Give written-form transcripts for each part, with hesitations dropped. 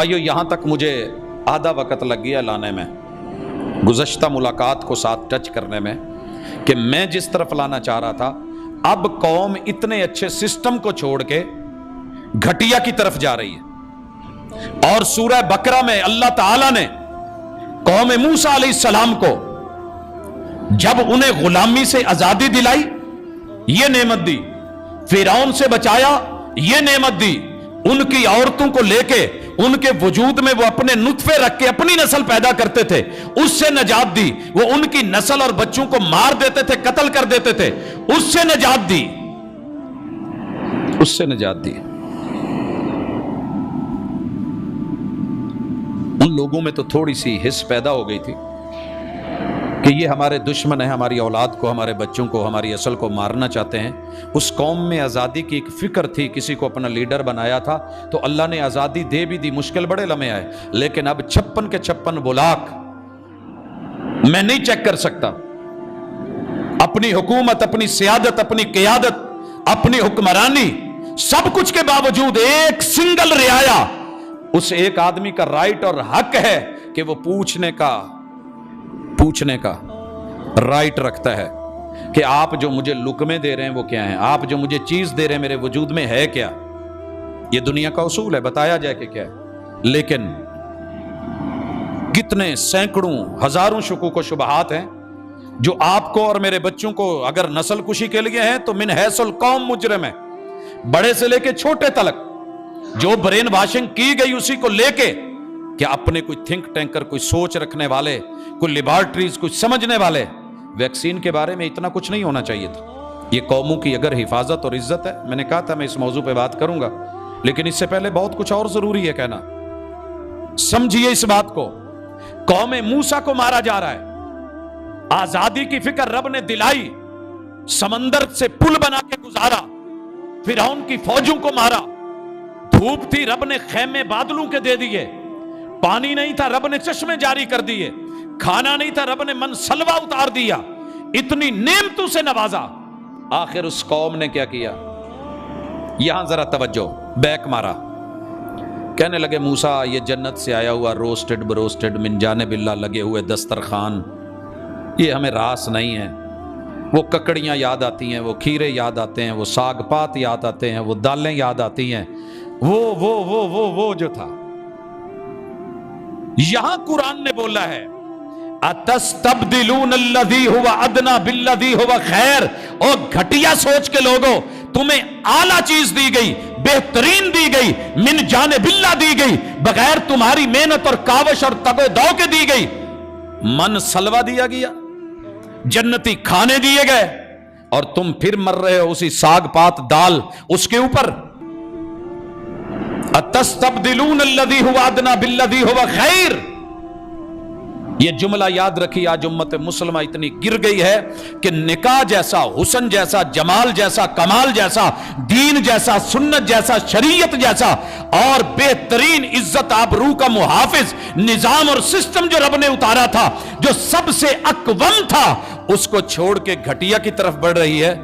بھائیو یہاں تک مجھے آدھا وقت لگ گیا لانے میں، گزشتہ ملاقات کو ساتھ ٹچ کرنے میں، کہ میں جس طرف لانا چاہ رہا تھا اب قوم اتنے اچھے سسٹم کو چھوڑ کے گھٹیا کی طرف جا رہی ہے۔ اور سورہ بقرہ میں اللہ تعالیٰ نے قوم موسیٰ علیہ السلام کو جب انہیں غلامی سے آزادی دلائی یہ نعمت دی، فرعون سے بچایا یہ نعمت دی، ان کی عورتوں کو لے کے ان کے وجود میں وہ اپنے نطفے رکھ کے اپنی نسل پیدا کرتے تھے، اس سے نجات دی، وہ ان کی نسل اور بچوں کو مار دیتے تھے، قتل کر دیتے تھے، اس سے نجات دی، اس سے نجات دی۔ ان لوگوں میں تو تھوڑی سی حس پیدا ہو گئی تھی کہ یہ ہمارے دشمن ہیں، ہماری اولاد کو، ہمارے بچوں کو، ہماری اصل کو مارنا چاہتے ہیں۔ اس قوم میں آزادی کی ایک فکر تھی، کسی کو اپنا لیڈر بنایا تھا تو اللہ نے آزادی دے بھی دی، مشکل بڑے لمحے آئے، لیکن اب 56 کے 56 بلاک میں نہیں چیک کر سکتا، اپنی حکومت، اپنی سیادت، اپنی قیادت، اپنی حکمرانی، سب کچھ کے باوجود ایک سنگل رعایا، اس ایک آدمی کا رائٹ اور حق ہے کہ وہ پوچھنے کا رائٹ رکھتا ہے کہ آپ جو مجھے لقمے دے رہے ہیں وہ کیا ہیں، آپ جو مجھے چیز دے رہے ہیں میرے وجود میں ہے کیا۔ یہ دنیا کا اصول ہے، بتایا جائے کہ کیا ہے، لیکن کتنے سینکڑوں ہزاروں شکوک و شبہات ہیں جو آپ کو اور میرے بچوں کو اگر نسل کشی کے لیے ہیں تو من حیث القوم مجرم ہے، بڑے سے لے کے چھوٹے تلک جو برین واشنگ کی گئی اسی کو لے کے کہ اپنے کوئی تھنک ٹینکر، کوئی سوچ رکھنے والے، کوئی لیبارٹریز، کوئی سمجھنے والے، ویکسین کے بارے میں اتنا کچھ نہیں ہونا چاہیے تھا۔ یہ قوموں کی اگر حفاظت اور عزت ہے، میں نے کہا تھا میں اس موضوع پہ بات کروں گا، لیکن اس سے پہلے بہت کچھ اور ضروری ہے کہنا۔ سمجھیے اس بات کو، قوم موسیٰ کو مارا جا رہا ہے، آزادی کی فکر رب نے دلائی، سمندر سے پل بنا کے گزارا، فرعون کی فوجوں کو مارا، دھوپ تھی رب نے خیمے بادلوں کے دے دیے، پانی نہیں تھا رب نے چشمے جاری کر دیے، کھانا نہیں تھا رب نے من سلوا اتار دیا، اتنی نعمتوں سے نوازا۔ آخر اس قوم نے کیا کیا؟ یہاں ذرا توجہ، بیک مارا، کہنے لگے موسیٰ یہ جنت سے آیا ہوا روسٹڈ بروسٹڈ من جانب اللہ لگے ہوئے دسترخوان یہ ہمیں راس نہیں ہے، وہ ککڑیاں یاد آتی ہیں، وہ کھیرے یاد آتے ہیں، وہ ساگ پات یاد آتے ہیں، وہ دالیں یاد آتی ہیں، وہ جو تھا۔ یہاں قرآن نے بولا ہے اتستبدلون الذی هو ادنی بالذی هو خیر، اور گھٹیا سوچ کے لوگوں تمہیں اعلیٰ چیز دی گئی، بہترین دی گئی، من جانب اللہ دی گئی، بغیر تمہاری محنت اور کاوش اور تگ و دو کے دی گئی، من سلوا دیا گیا، جنتی کھانے دیے گئے، اور تم پھر مر رہے ہو اسی ساگ پات دال اس کے اوپر۔ اتستبدلون الذی هو ادنی بالذی هو خیر، یہ جملہ یاد رکھی۔ آج امت مسلمہ اتنی گر گئی ہے کہ نکاح جیسا، حسن جیسا، جمال جیسا، کمال جیسا، دین جیسا، سنت جیسا، شریعت جیسا اور بہترین عزت آبرو کا محافظ نظام اور سسٹم جو رب نے اتارا تھا، جو سب سے اقوم تھا، اس کو چھوڑ کے گھٹیا کی طرف بڑھ رہی ہے۔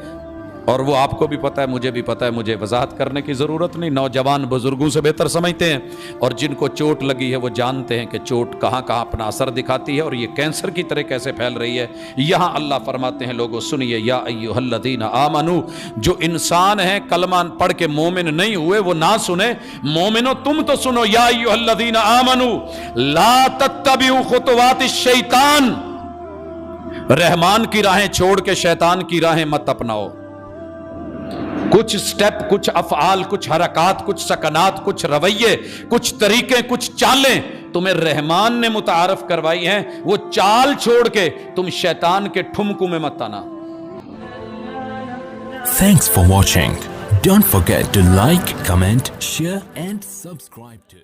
اور وہ آپ کو بھی پتا ہے، مجھے بھی پتا ہے، مجھے وضاحت کرنے کی ضرورت نہیں، نوجوان بزرگوں سے بہتر سمجھتے ہیں، اور جن کو چوٹ لگی ہے وہ جانتے ہیں کہ چوٹ کہاں کہاں اپنا اثر دکھاتی ہے اور یہ کینسر کی طرح کیسے پھیل رہی ہے۔ یہاں اللہ فرماتے ہیں لوگو سنیے، یا ایھا الذین آمنو، جو انسان ہیں کلمہ پڑھ کے مومن نہیں ہوئے وہ نہ سنے، مومنو تم تو سنو، یا ایھا الذین آمنو لا تتبعوا خطوات الشیطان، رحمان کی راہیں چھوڑ کے شیطان کی راہیں مت اپناؤ۔ کچھ سٹیپ، کچھ افعال، کچھ حرکات، کچھ سکنات، کچھ رویے، کچھ طریقے، کچھ چالیں تمہیں رحمان نے متعارف کروائی ہیں، وہ چال چھوڑ کے تم شیطان کے ٹھمکوں میں مت آنا۔ Thanks for watching. Don't forget to like, comment, share and subscribe to